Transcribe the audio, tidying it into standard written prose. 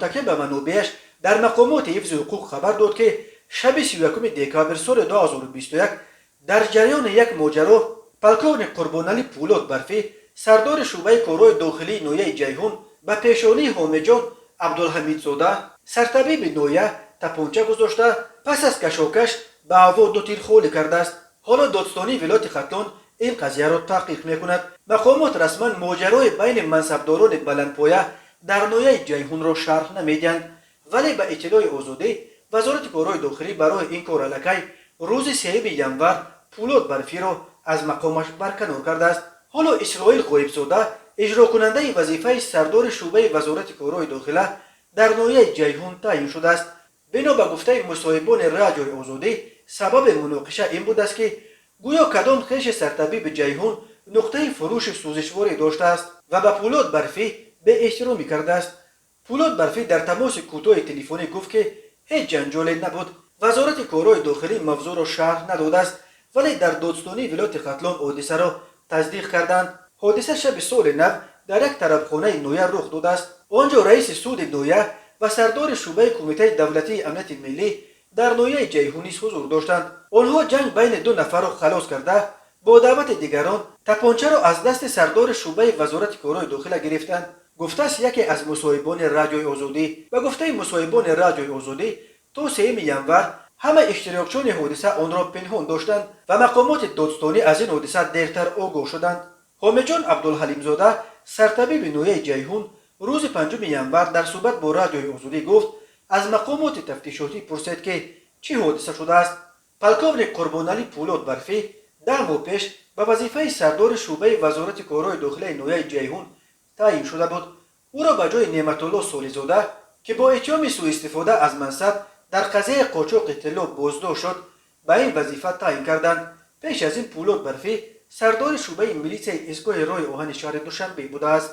متکی به منابعش در مقامات حفظ حقوق خبر داد که شب 31 دکامبر سال 2021 در جریان یک ماجرا پلکون قربانعلی پولاد برفی سردار شعبه کارهای داخلی نویه جیهون به پیشانی حامد جان عبدالحمیدزاده سرطبیب نویه تپانچه گذاشته پس از کشاکش به هوا دو تیر خالی کرده است. حالا دادستانی ولایت ختلان این قضیه را تحقیق میکند. مقامات رسما ماجرای بین منصبداران بلندپایه در نویه جیهون را شرح نمیدهند، ولی به اطلاع آزادی وزارت کارهای داخلی برای این کار الکی روز 3 ینور پولاد برفی را از مقامش برکنار کرده است. حالا اسرائیل غایبزاده اجرا کننده وظیفه سردار شعبه وزارت کارهای داخله در نویه جیهون تعیین شده است. بنا به گفته مصاحبان رادیوی آزادی سبب مناقشه این بود است که گویا کدام خویش سرطبیب جیهون نقطه فروش سوزشواری داشته است و به پولاد برفی به احترامی کرده است. پولاد برفی در تماس کوتاه تلفنی گفت که هیچ جنجالی نبود. وزارت کارهای داخلی موضوع را شرح نداده است، ولی در دادستانی ولایت ختلان حادثه را تصدیق کردند. حادثه شب سال نو در یک طربخانه نویه رخ داده است. آنجا رئیس سود نویه و سردار شعبه کمیته دولتی امنیت ملی در نویه جیهونی حضور داشتند. آنها جنگ بین دو نفر را خلاص کرده با دعوت دیگران تپانچه را از دست سردار شعبه وزارت کارهای داخله گرفتند. گفته است یکی از مصاحبان رادیوی آزادی و گفته مصاحبان رادیوی آزادی تا 3 ینور همه اشتراکچیان حادثه آن را پنهان داشتند و مقامات دادستانی از این حادثه دیرتر آگاه شدند. حامد جان عبدالحلیمزاده سرطبیب نویه جیهون روز 5 ینور در صحبت با رادیوی آزادی گفت از مقامات تفتیشاتی پرسید که چه حادثه شده است. پلکون قربانعلی پولاد برفی 10 ماه پیش به وظیفه سردار شعبه وزارت کارهای داخلی نویه جیهون تعیین شده بود. او را به جای نعمت الله صالح‌زاده که با اتهام سوء استفاده از منصب در قضیه قاچاق طلا بازداشت شد به این وظیفه تعیین کردند. پیش از این پولاد برفی سردار شعبه میلیس ایستگاه راه آهن شهر دوشنبه بوده است.